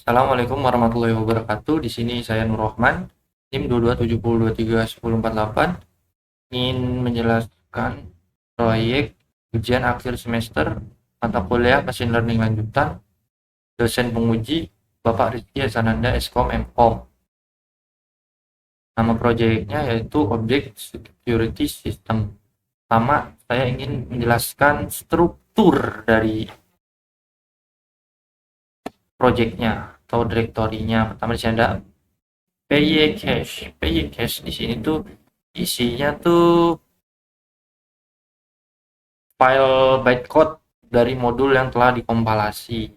Assalamualaikum warahmatullahi wabarakatuh. Di sini saya Nur Rahman, NIM 2270231048, ingin menjelaskan proyek ujian akhir semester mata kuliah Machine Learning lanjutan, dosen penguji Bapak Rizky Hasananda Eskom Mkom. Nama proyeknya yaitu Object Security System. Pertama, saya ingin menjelaskan struktur dari proyeknya atau direktorinya. Pertama di sini ada PY Cache. PY Cache di sini tuh isinya tuh file bytecode dari modul yang telah dikompilasi,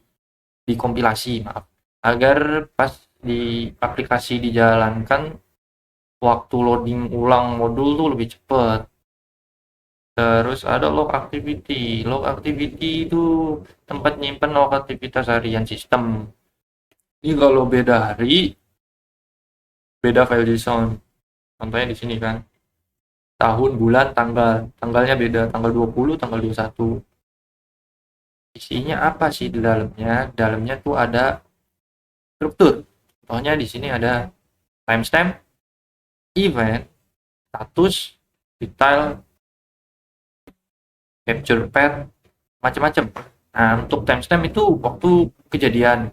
maaf, agar pas di aplikasi dijalankan waktu loading ulang modul tuh lebih cepat. Terus ada log activity. Log activity itu tempat nyimpen log aktivitas harian sistem. Ini kalau beda hari, beda file JSON. Contohnya di sini kan. Tahun, bulan, tanggal. Tanggalnya beda, tanggal 20, tanggal 21. Isinya apa sih di dalamnya? Dalamnya tuh ada struktur. Contohnya di sini ada timestamp, event, status, detail, capture path, macam-macam. Nah, untuk timestamp itu waktu kejadian.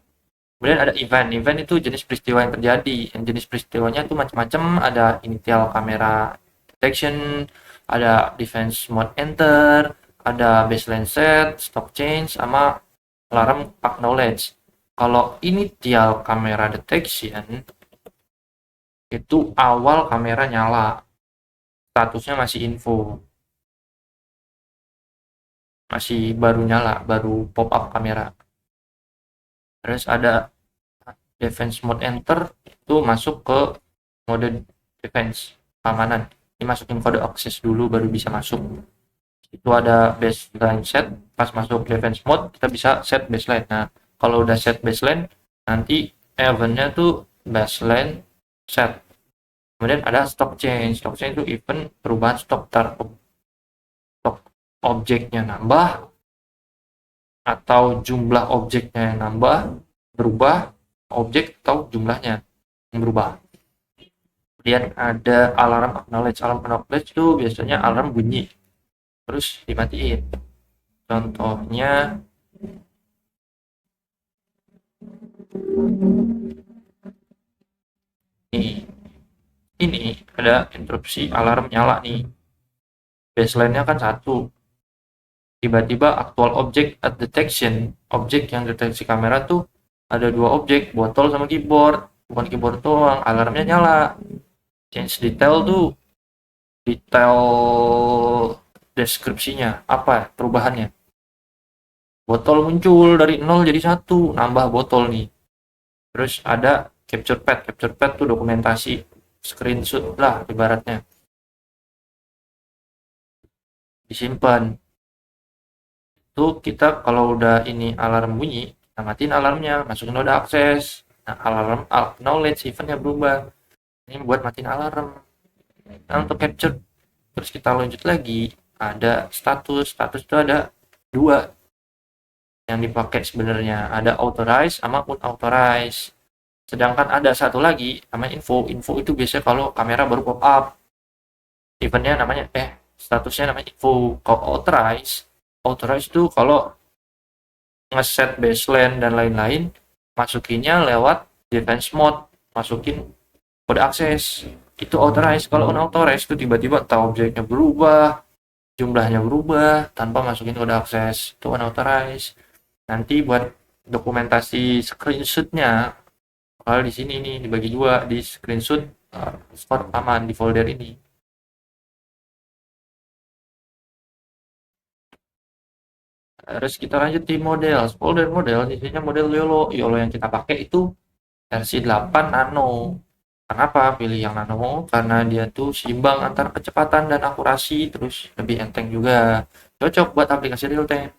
Kemudian ada event. Event itu jenis peristiwa yang terjadi. Yang jenis peristiwanya itu macam-macam. Ada initial kamera detection, ada defense mode enter, ada baseline set, stop change, sama alarm acknowledge. Kalau initial kamera detection itu awal kamera nyala, statusnya masih info, masih baru nyala, baru pop up kamera. Terus ada defense mode enter, itu masuk ke mode defense, keamanan. Ini masukin kode akses dulu baru bisa masuk. Itu ada baseline set, pas masuk defense mode kita bisa set baseline. Nah, kalau udah set baseline, nanti eventnya tuh baseline set. Kemudian ada stock change. Stock change itu event perubahan stok stok objeknya nambah atau jumlah objeknya yang nambah, berubah objek atau jumlahnya yang berubah. Kemudian ada alarm acknowledge. Alarm acknowledge itu biasanya alarm bunyi terus dimatiin. Contohnya nih, ini ada interupsi alarm nyala nih. Baseline-nya kan satu. Tiba-tiba actual object at detection, objek yang deteksi kamera tuh ada dua objek, botol sama keyboard. Bukan keyboard doang, alarmnya nyala. Change detail tuh detail deskripsinya, apa perubahannya. Botol muncul dari 0 jadi 1, nambah botol nih. Terus ada capture pad tuh dokumentasi, screenshot lah ibaratnya, disimpan. Itu kita kalau udah ini alarm bunyi, kita matiin alarmnya, masukin mode akses. Nah, alarm acknowledge eventnya berubah. Ini buat matiin alarm. Nah, untuk capture, terus kita lanjut lagi, ada status. Status itu ada dua yang dipakai sebenarnya, ada authorize sama unauthorized. Sedangkan ada satu lagi namanya info. Info itu biasanya kalau kamera baru pop up, eventnya namanya statusnya namanya info. Kalau authorize itu kalau ngeset baseline dan lain-lain, masukinnya lewat defense mode, masukin kode akses, itu authorize. Kalau unauthorized itu tiba-tiba tahu objeknya berubah, jumlahnya berubah tanpa masukin kode akses, itu unauthorized. Nanti buat dokumentasi screenshotnya, kalau di sini nih dibagi dua, di screenshot store aman di folder ini. Terus kita lanjut di model. Model isinya model YOLO. YOLO yang kita pakai itu versi 8 nano. Kenapa pilih yang nano? Karena dia tuh seimbang antara kecepatan dan akurasi, terus lebih enteng juga. Cocok buat aplikasi real time.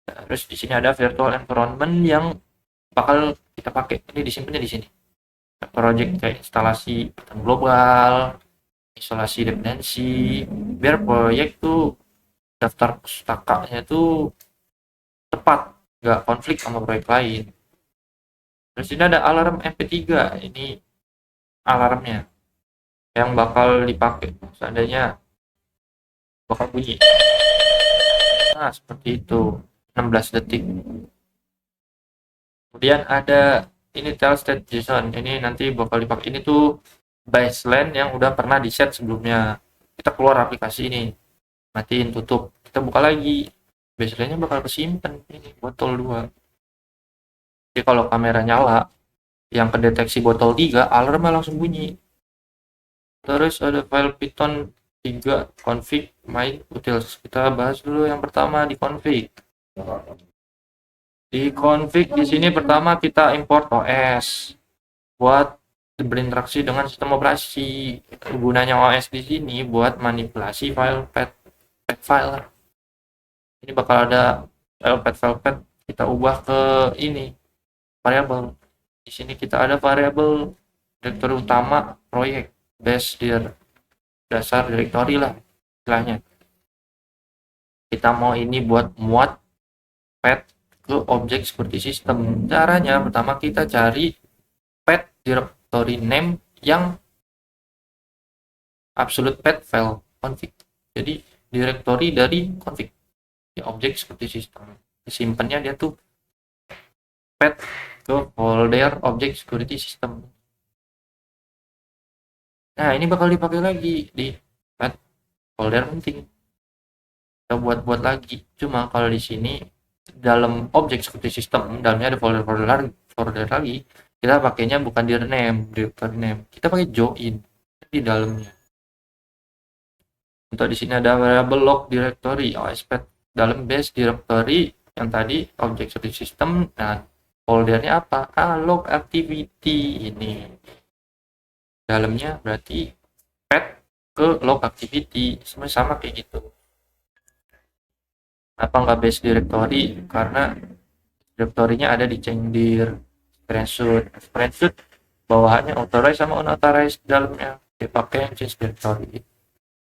Terus di sini ada virtual environment yang bakal kita pakai. Ini disimpannya di sini. Project kayak instalasi global, isolasi dependensi, biar proyek tuh daftar pustakanya tuh tepat, nggak konflik sama proyek lain. Terus ini ada alarm MP3, ini alarmnya yang bakal dipakai seandainya bakal bunyi. Nah, seperti itu. 16 detik. Kemudian ada ini tell state JSON. Ini nanti bakal dipakai. Ini tuh baseline yang udah pernah di set sebelumnya. Kita keluar aplikasi ini, matiin, tutup. Kita buka lagi. Baseline-nya bakal kesimpan. Ini botol 2. Jadi kalau kamera nyala, yang kedeteksi botol 3, alarmnya langsung bunyi. Terus ada file Python 3 config main utils. Kita bahas dulu yang pertama di config. Di config di sini pertama kita import OS buat berinteraksi dengan sistem operasi. Gunanya OS di sini buat manipulasi pet file. Ini bakal ada file pet kita ubah ke ini variabel. Di sini kita ada variabel direktori utama proyek base dir dasar directory lah istilahnya. Kita mau ini buat muat pet ke objek seperti sistem. Caranya pertama kita cari pet directory name yang absolute pet file config. Jadi directory dari config di objek seperti sistem. Disimpannya dia tuh pet ke folder objek security system. Nah, ini bakal dipakai lagi di pet folder penting. Kita buat lagi. Cuma kalau di sini dalam objek seperti sistem, dalamnya ada folder lagi. Kita pakainya bukan dir name, directory name. Kita pakai join di dalamnya. Untuk di sini ada variable log directory, ospet dalam base directory yang tadi objek seperti sistem. Nah, foldernya apa? Log activity ini. Dalamnya berarti pet ke log activity, sama kayak gitu. Apa nggak base directory? Karena directory-nya ada di changedir, spreadsheet bawahannya authorized sama unauthorized dalamnya dipakai change directory.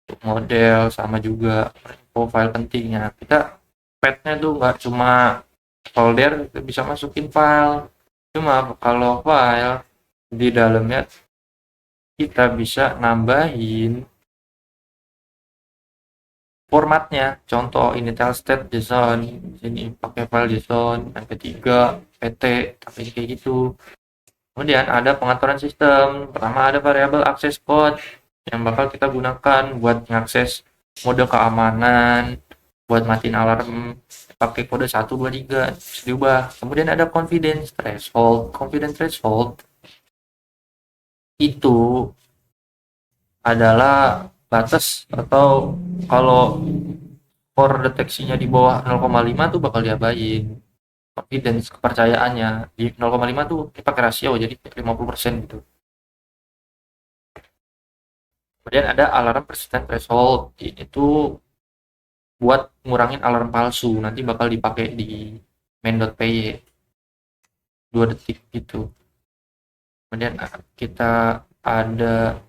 Untuk model sama juga info file pentingnya. Kita petnya tuh nggak cuma folder, kita bisa masukin file. Cuma kalau file di dalamnya kita bisa nambahin formatnya. Contoh ini tell state JSON, sini pakai file JSON, MP3, PT, tapi kayak gitu. Kemudian ada pengaturan sistem. Pertama ada variabel access code yang bakal kita gunakan buat mengakses mode keamanan, buat matiin alarm pakai kode 123 bisa diubah. Kemudian ada confidence threshold. Confidence threshold itu adalah batas atau kalau core deteksinya di bawah 0,5 tuh bakal diabain. Confidence kepercayaannya di 0,5 tuh kita pakai rasio jadi 50% gitu. Kemudian ada alarm persistent threshold, itu buat ngurangin alarm palsu, nanti bakal dipakai di main.py 2 detik gitu. Kemudian kita ada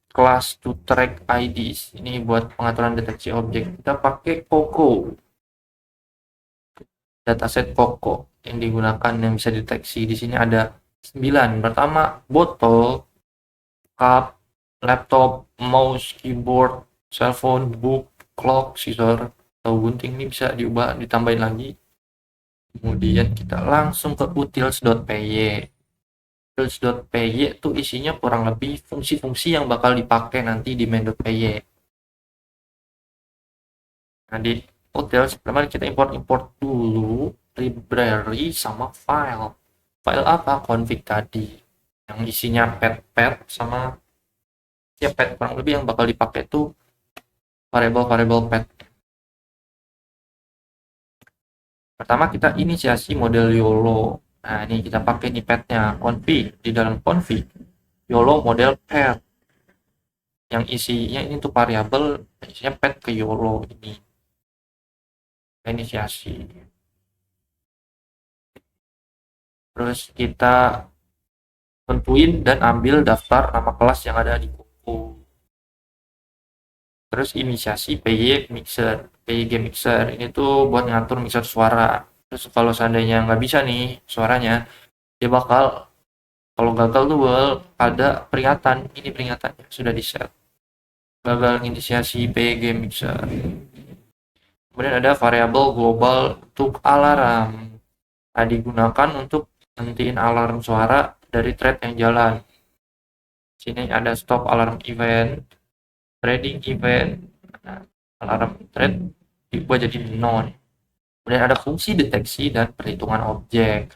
class to track IDs, ini buat pengaturan deteksi objek. Kita pakai Coco, dataset Coco yang digunakan yang bisa deteksi. Di sini ada 9. Pertama botol, cup, laptop, mouse, keyboard, cellphone, book, clock, scissor, atau gunting. Ini bisa diubah, ditambahin lagi. Kemudian kita langsung ke utils.py. Utils.py itu isinya kurang lebih fungsi-fungsi yang bakal dipakai nanti di main.py. Nah, di utils pertama kita import dulu library sama file. File apa? Config tadi. Yang isinya pet sama ya pet, kurang lebih yang bakal dipakai tuh variable pet. Pertama kita inisiasi model YOLO. Nah, ini kita pakai nih petnya config. Di dalam config YOLO model pet yang isinya ini tuh variabel isinya pet ke YOLO ini. Inisiasi. Terus kita tentuin dan ambil daftar nama kelas yang ada di Coco. Terus inisiasi PY mixer, PY game mixer ini tuh buat ngatur mixer suara. Terus kalau seandainya nggak bisa nih suaranya, dia bakal, kalau gagal tuh bakal ada peringatan. Ini peringatannya sudah di set. Gagal inisiasi PG mixer. Kemudian ada variabel global untuk alarm. Nah, digunakan untuk hentiin alarm suara dari thread yang jalan. Sini ada stop alarm event, trading event. Nah, alarm thread diubah jadi non. Kemudian ada fungsi deteksi dan perhitungan objek.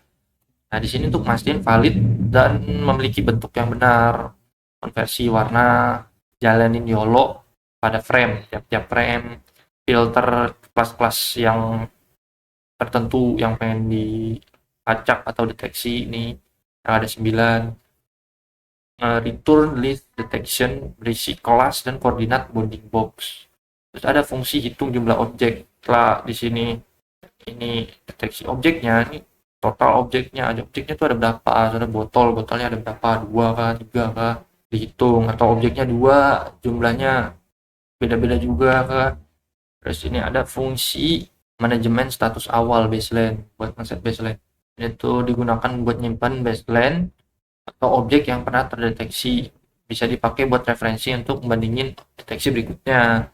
Nah, di sini untuk mastiin valid dan memiliki bentuk yang benar. Konversi warna, jalanin YOLO pada frame, tiap-tiap frame, filter kelas-kelas yang tertentu yang pengen dilacak atau deteksi ini. Nah, ada 9. Return list detection berisi kelas dan koordinat bounding box. Terus ada fungsi hitung jumlah objek. Setelah di sini ini deteksi objeknya, ini total objeknya tuh ada berapa, ada botolnya ada berapa, 2 kah, 3 kah, dihitung, atau objeknya 2 jumlahnya beda-beda juga kah. Terus ini ada fungsi manajemen status awal baseline, buat ngeset baseline. Itu digunakan buat nyimpan baseline atau objek yang pernah terdeteksi, bisa dipakai buat referensi untuk membandingin deteksi berikutnya.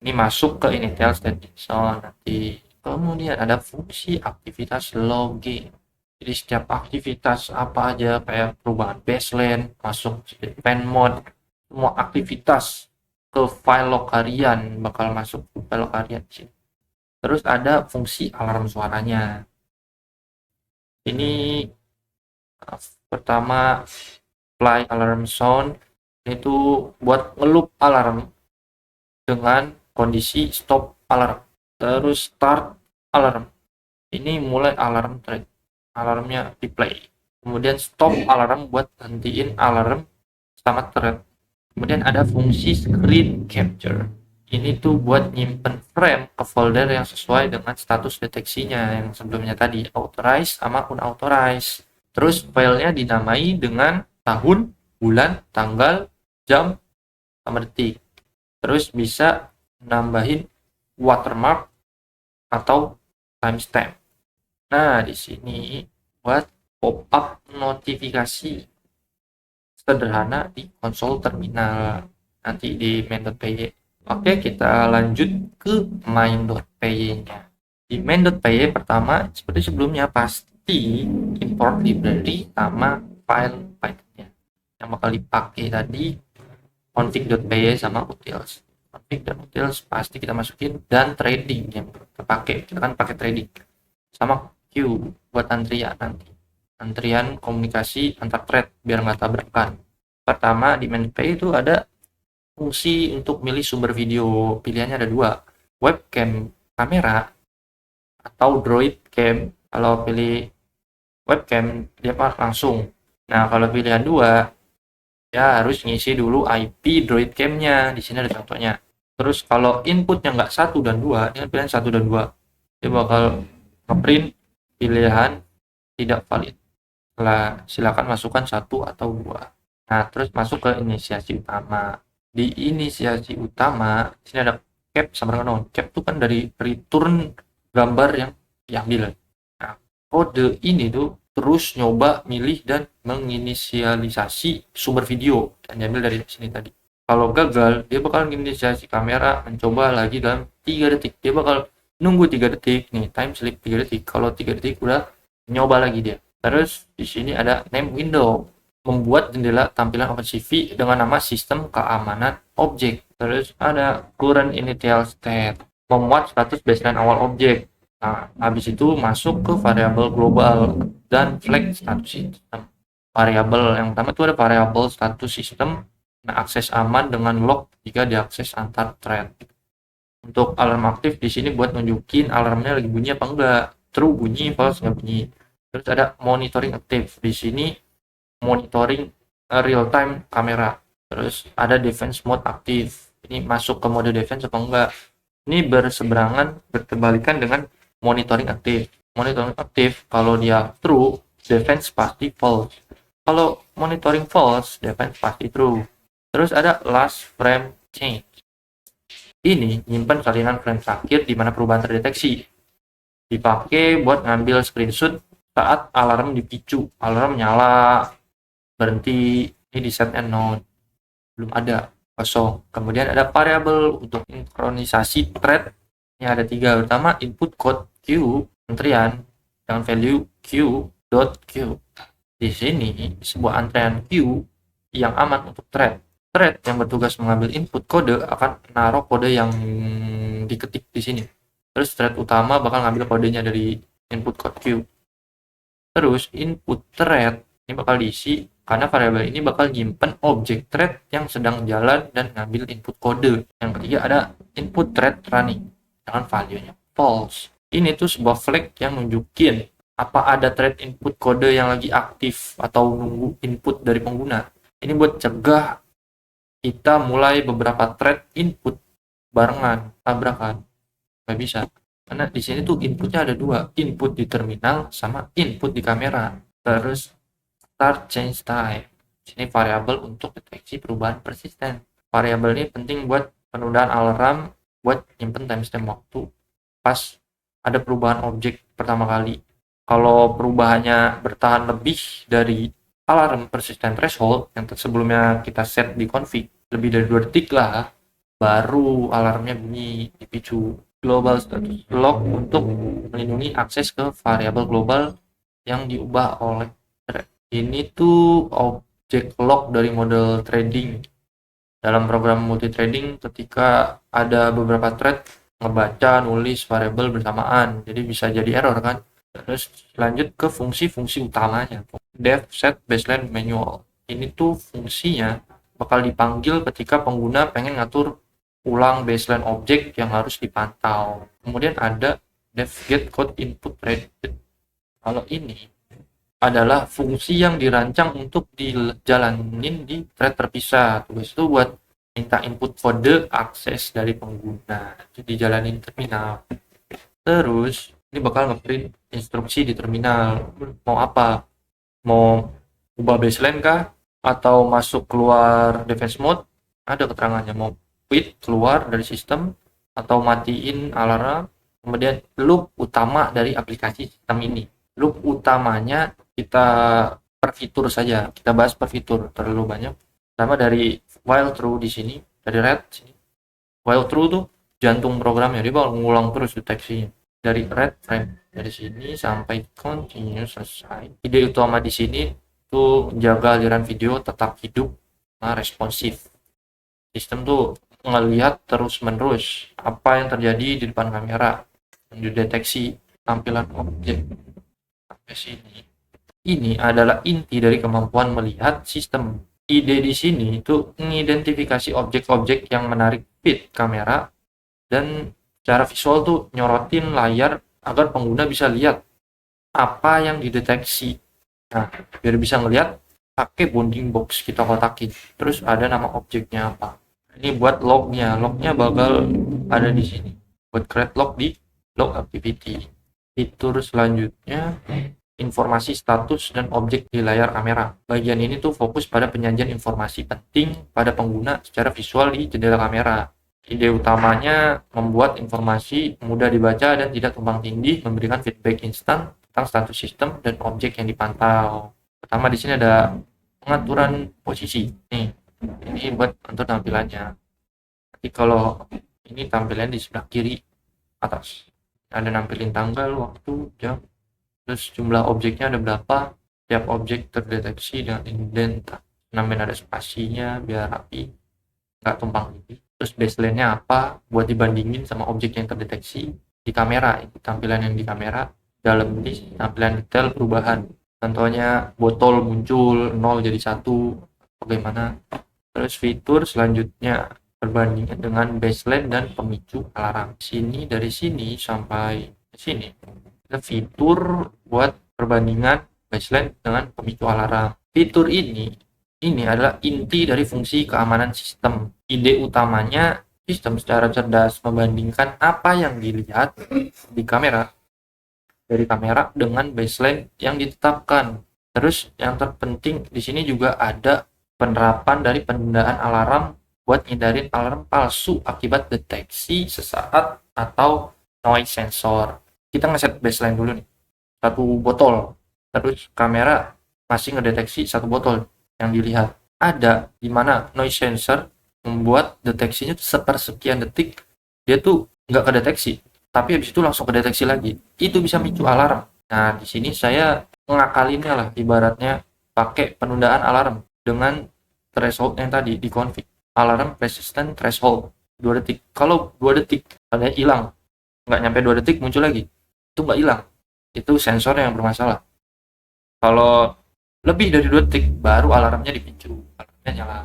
Ini masuk ke initial state zone nanti. Kemudian ada fungsi aktivitas logging. Jadi setiap aktivitas apa aja kayak perubahan baseline, masuk pen mode, semua aktivitas ke file log harian bakal masuk ke file log harian sini. Terus ada fungsi alarm suaranya. Ini pertama play alarm sound, itu buat ngeloop alarm dengan kondisi stop alarm. Terus start alarm, ini mulai alarm thread, alarmnya di play. Kemudian stop alarm buat hentiin alarm sama thread. Kemudian ada fungsi screen capture, ini tuh buat nyimpen frame ke folder yang sesuai dengan status deteksinya yang sebelumnya tadi, authorized sama unauthorized. Terus filenya dinamai dengan tahun, bulan, tanggal, jam, sama detik. Terus bisa nambahin watermark atau timestamp. Nah, di sini buat pop-up notifikasi sederhana di konsol terminal, nanti di main.py. Oke, kita lanjut ke main.py-nya. Di main.py pertama, seperti sebelumnya, pasti import library sama file Python-nya. Yang bakal dipakai tadi config.py sama utils. Config dan utils pasti kita masukin, dan trading yang terpakai, kita kan pakai trading sama queue buat antrian nanti, antrian komunikasi antar thread biar nggak tabrakan. Pertama di main.py itu ada fungsi untuk milih sumber video, pilihannya ada 2, webcam kamera atau droid cam. Kalau pilih webcam dia langsung. Nah, kalau pilihan 2 ya harus ngisi dulu IP droid cam-nya. Di sini ada contohnya. Terus kalau inputnya nggak 1 dan 2, ini pilihan 1 dan 2, dia bakal ngeprint pilihan tidak valid. Setelah silakan masukkan 1 atau 2. Nah, terus masuk ke inisiasi utama. Di inisiasi utama, di sini ada cap sama dengan non. Cap itu kan dari return gambar yang diambil. Nah, kode ini tuh terus nyoba milih dan menginisialisasi sumber video dan diambil dari sini tadi. Kalau gagal, dia bakal menginisiasi kamera, mencoba lagi dalam 3 detik. Dia bakal nunggu 3 detik nih, time slip 3 detik. Kalau 3 detik udah nyoba lagi dia. Terus di sini ada name window, membuat jendela tampilan OpenCV dengan nama sistem keamanan objek. Terus ada current initial state, memuat status baseline awal objek. Nah, habis itu masuk ke variabel global dan flag status system. Variabel yang pertama itu ada variabel status system, nah, akses aman dengan log jika diakses antar thread. Untuk alarm aktif di sini buat nunjukin alarmnya lagi bunyi apa enggak, true bunyi, false nggak bunyi. Terus ada monitoring aktif, di sini monitoring real time kamera. Terus ada defense mode aktif, ini masuk ke mode defense apa enggak. Ini berkebalikan dengan monitoring aktif. Monitoring aktif kalau dia true, defense pasti false. Kalau monitoring false, defense pasti true. Terus ada last frame change, ini nyimpan salinan frame terakhir di mana perubahan terdeteksi. Dipakai buat ngambil screenshot saat alarm dipicu, alarm nyala, berhenti, ini di set and none, belum ada, kosong. Kemudian ada variabel untuk sinkronisasi thread, ini ada 3. Pertama, input code Q antrian dengan value Q.Q. Di sini sebuah antrean Q yang aman untuk thread. Thread yang bertugas mengambil input kode akan menaruh kode yang diketik di sini. Terus thread utama bakal ngambil kodenya dari input code Q. Terus input thread ini bakal diisi karena variabel ini bakal nyimpen objek thread yang sedang jalan dan ngambil input kode. Yang ketiga ada input thread running dengan value-nya false. Ini tuh sebuah flag yang nunjukin apa ada thread input kode yang lagi aktif atau nunggu input dari pengguna. Ini buat cegah kita mulai beberapa thread input barengan, tabrakan. Nggak bisa. Karena di sini tuh inputnya ada 2, input di terminal sama input di kamera. Terus start change time. Ini variabel untuk deteksi perubahan persisten. Variabel ini penting buat penundaan alarm, buat nyimpen timestamp waktu pas ada perubahan objek pertama kali. Kalau perubahannya bertahan lebih dari alarm persistent threshold yang sebelumnya kita set di config lebih dari 2 detik lah, baru alarmnya bunyi dipicu. Global status log untuk melindungi akses ke variabel global yang diubah oleh thread. Ini tuh objek log dari model trading. Dalam program multithreading, ketika ada beberapa thread ngebaca, nulis variabel bersamaan, jadi bisa jadi error kan. Terus lanjut ke fungsi-fungsi utamanya. Dev set baseline manual. Ini tuh fungsinya bakal dipanggil ketika pengguna pengen ngatur ulang baseline objek yang harus dipantau. Kemudian ada dev get code input threaded. Kalau ini adalah fungsi yang dirancang untuk dijalanin di thread terpisah. Tugas itu buat minta input kode akses dari pengguna. Itu dijalanin terminal. Terus ini bakal ngeprint instruksi di terminal. Mau apa? Mau ubah baseline kah? Atau masuk keluar defense mode? Ada keterangannya. Mau quit keluar dari sistem atau matiin alarm. Kemudian loop utama dari aplikasi sistem ini. Loop utamanya kita per fitur saja. Kita bahas per fitur, terlalu banyak. Pertama dari while true di sini, dari red sini. While true tuh jantung programnya, dia bakal ngulang terus deteksinya. Dari red frame dari sini sampai continue selesai. Ide utama di sini tuh menjaga aliran video tetap hidup, responsif. Sistem tuh ngelihat terus-menerus apa yang terjadi di depan kamera, mendeteksi tampilan objek. Sampai sini. Ini adalah inti dari kemampuan melihat sistem. Ide di sini itu mengidentifikasi objek-objek yang menarik feed kamera dan secara visual tuh nyorotin layar agar pengguna bisa lihat apa yang dideteksi. Nah, biar bisa ngelihat, pakai bounding box kita kotakin. Terus ada nama objeknya apa. Ini buat lognya. Lognya bakal ada di sini. Buat create log di log activity. Fitur selanjutnya informasi status dan objek di layar kamera. Bagian ini tuh fokus pada penyajian informasi penting pada pengguna secara visual di jendela kamera. Ide utamanya membuat informasi mudah dibaca dan tidak tumpang tindih, memberikan feedback instan tentang status sistem dan objek yang dipantau. Pertama di sini ada pengaturan posisi. Nih, ini buat atur tampilannya. Nanti kalau ini tampilannya di sebelah kiri atas. Ada nampilin tanggal, waktu, jam, terus jumlah objeknya ada berapa, tiap objek terdeteksi dengan indent, nambahin ada spasinya biar rapi, nggak tumpang tindih. Terus baseline-nya apa buat dibandingin sama objek yang terdeteksi di kamera. Itu tampilan yang di kamera. Dalam list tampilan detail perubahan. Contohnya botol muncul 0 jadi 1, bagaimana. Terus fitur selanjutnya perbandingan dengan baseline dan pemicu alarm. Dari sini sampai sini ada fitur buat perbandingan baseline dengan pemicu alarm. Fitur ini adalah inti dari fungsi keamanan sistem. Ide utamanya, sistem secara cerdas membandingkan apa yang dilihat di kamera dari kamera dengan baseline yang ditetapkan. Terus yang terpenting di sini juga ada penerapan dari penundaan alarm buat ngindarin alarm palsu akibat deteksi sesaat atau noise sensor. Kita ngeset baseline dulu nih. 1 botol. Terus kamera masih ngedeteksi satu botol yang dilihat. Ada di mana noise sensor membuat deteksinya sepersekian detik dia tuh nggak kedeteksi, tapi habis itu langsung kedeteksi lagi. Itu bisa micu alarm. Nah, di sini saya ngakalinnya lah, ibaratnya pakai penundaan alarm dengan threshold yang tadi di config. Alarm persistent threshold 2 detik. Kalau 2 detik ada hilang, nggak nyampe 2 detik muncul lagi, itu nggak hilang. Itu sensor yang bermasalah. Kalau lebih dari 2 detik baru alarmnya dipicu, alarmnya nyala.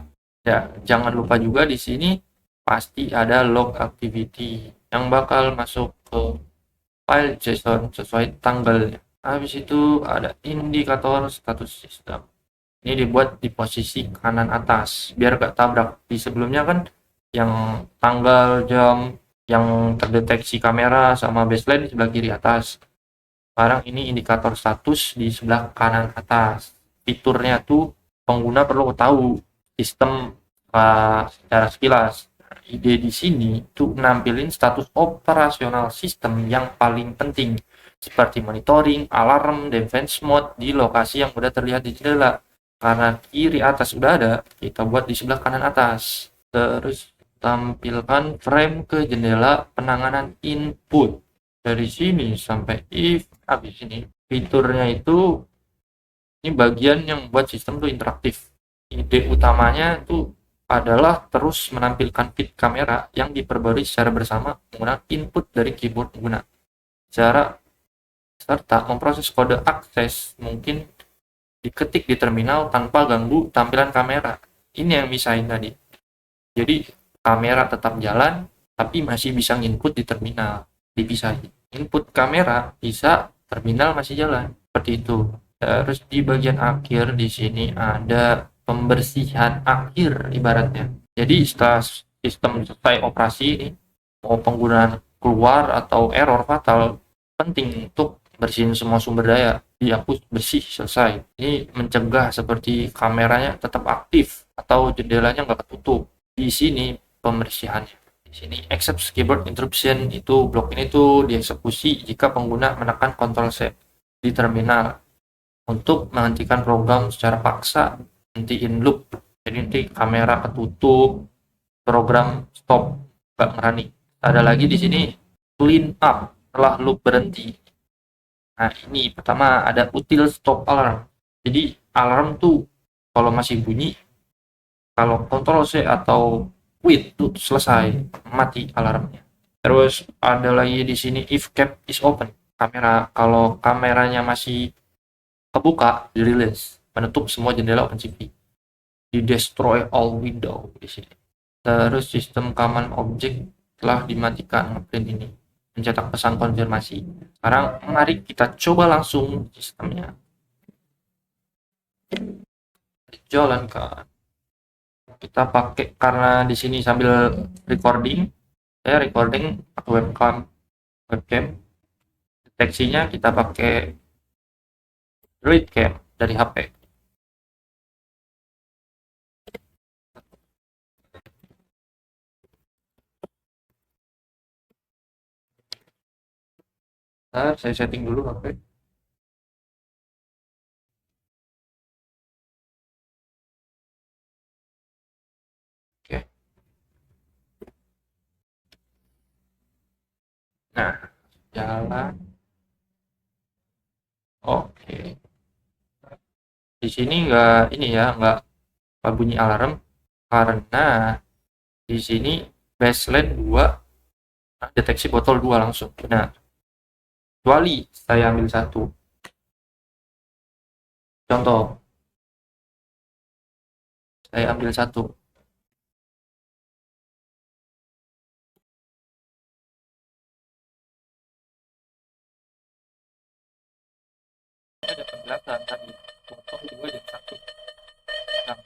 Ya, jangan lupa juga di sini pasti ada log activity yang bakal masuk ke file JSON sesuai tanggalnya. Habis itu ada indikator status sistem. Ini dibuat di posisi kanan atas biar gak tabrak. Di sebelumnya kan yang tanggal, jam, yang terdeteksi kamera sama baseline di sebelah kiri atas. Sekarang ini indikator status di sebelah kanan atas. Fiturnya tuh pengguna perlu tahu sistem secara sekilas. Ide di sini tuh nampilin status operasional sistem yang paling penting seperti monitoring, alarm, defense mode di lokasi yang udah terlihat di jendela. Karena kiri atas udah ada, kita buat di sebelah kanan atas. Terus tampilkan frame ke jendela penanganan input. Dari sini sampai if habis ini fiturnya itu ini bagian yang buat sistem tuh interaktif. Ide utamanya tuh adalah terus menampilkan feed kamera yang diperbarui secara bersama menggunakan input dari keyboard pengguna. Cara serta memproses kode akses mungkin diketik di terminal tanpa ganggu tampilan kamera. Ini yang misahin tadi. Jadi kamera tetap jalan tapi masih bisa nginput di terminal. Dipisahin. Input kamera bisa, terminal masih jalan. Seperti itu. Terus di bagian akhir di sini ada pembersihan akhir ibaratnya. Jadi setelah sistem selesai operasi ini, mau penggunaan keluar atau error fatal, penting untuk bersihin semua sumber daya, dihapus bersih selesai. Ini mencegah seperti kameranya tetap aktif atau jendelanya nggak ketutup. Di sini pembersihannya. Di sini except keyboard interruption, itu blok ini tuh dieksekusi jika pengguna menekan Ctrl C di terminal untuk menghentikan program secara paksa, hentiin loop. Jadi nanti kamera ketutup, program stop, nggak ngerani. Ada lagi di sini clean up setelah loop berhenti. Nah, ini pertama ada util stop alarm. Jadi alarm tuh kalau masih bunyi, kalau Ctrl C atau quit tuh selesai, mati alarmnya. Terus ada lagi di sini if cap is open. Kamera, kalau kameranya masih kebuka, di-release, menutup semua jendela OpenCV. Di-destroy all window di sini. Terus sistem command object telah dimatikan ngeprint ini. Mencetak pesan konfirmasi. Sekarang mari kita coba langsung sistemnya. Jalankan. Kita pakai, karena di sini sambil recording, saya recording pakai webcam. Deteksinya kita pakai Droid Cam dari HP. Nah, saya setting dulu HP. Oke. Nah, jalan. Oke. Di sini nggak bunyi alarm karena di sini baseline 2, deteksi botol 2 langsung. Benar. Kecuali saya ambil satu. Contoh, saya ambil satu. Ada penjelasan tadi, botol 2 dan 1. Nah,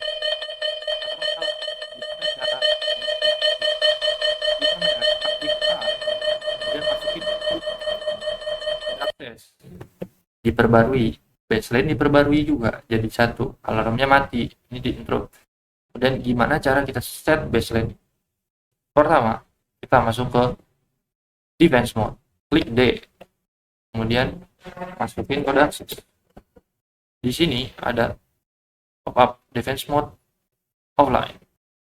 akses diperbarui, baseline diperbarui juga jadi satu, alarmnya mati, ini di intro. Dan gimana cara kita set baseline? Pertama, kita masuk ke defense mode, klik D, kemudian masukin kode akses. Di sini ada pop-up defense mode offline.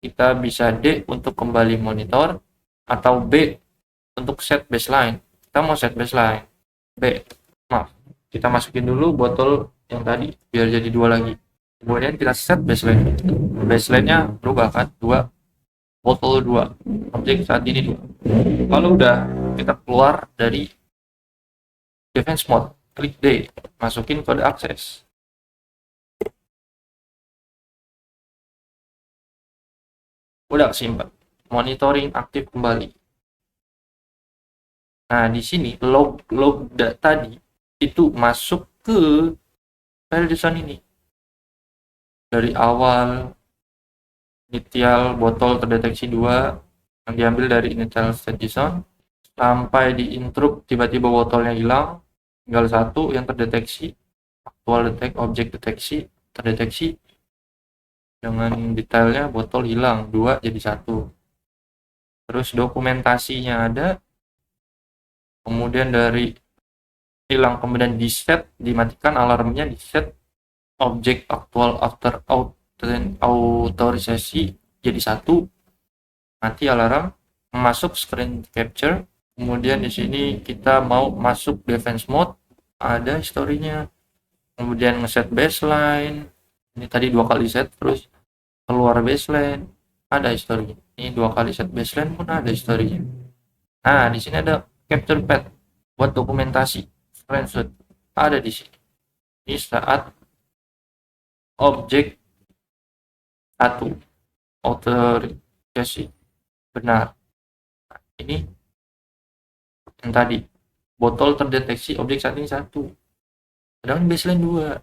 Kita bisa D untuk kembali monitor, atau B untuk set baseline. Kita mau set baseline. B. Maaf. Kita masukin dulu botol yang tadi biar jadi 2 lagi. Kemudian kita set baseline. Baseline-nya berubah kan? 2. Botol 2. Objek saat ini 2. Kalau udah, kita keluar dari defense mode. Klik D. Masukin kode akses. Udah simpan. Monitoring aktif kembali. Nah, di sini log tadi itu masuk ke file JSON ini. Dari awal initial botol terdeteksi 2 yang diambil dari initial state JSON sampai di interrupt tiba-tiba botolnya hilang, tinggal 1 yang terdeteksi, actual detect objek deteksi terdeteksi dengan detailnya botol hilang 2 jadi 1. Terus dokumentasinya ada, kemudian dari hilang kemudian di set, dimatikan alarmnya, di set objek aktual after autorisasi jadi 1, mati alarm, masuk screen capture. Kemudian di sini kita mau masuk defense mode, ada historinya. Kemudian ngeset baseline, ini tadi 2 kali set, terus keluar baseline, ada historinya. Ini 2 kali set baseline pun ada historinya. Nah, di sini ada capture pad buat dokumentasi, screenshot ada di sini. Ini saat objek 1 autorisasi benar. Nah, ini yang tadi botol terdeteksi objek saat ini 1, sedangkan baseline 2.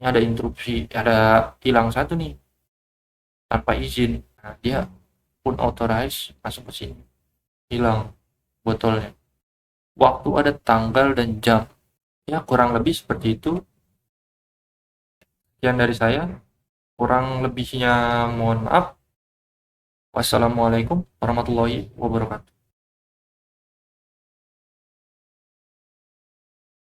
Ini ada interupsi, ada hilang 1 nih tanpa izin. Nah, dia pun authorize masuk ke sini, hilang botolnya. Waktu ada tanggal dan jam. Ya, kurang lebih seperti itu. Sekian dari saya. Kurang lebihnya mohon maaf. Wassalamualaikum warahmatullahi wabarakatuh.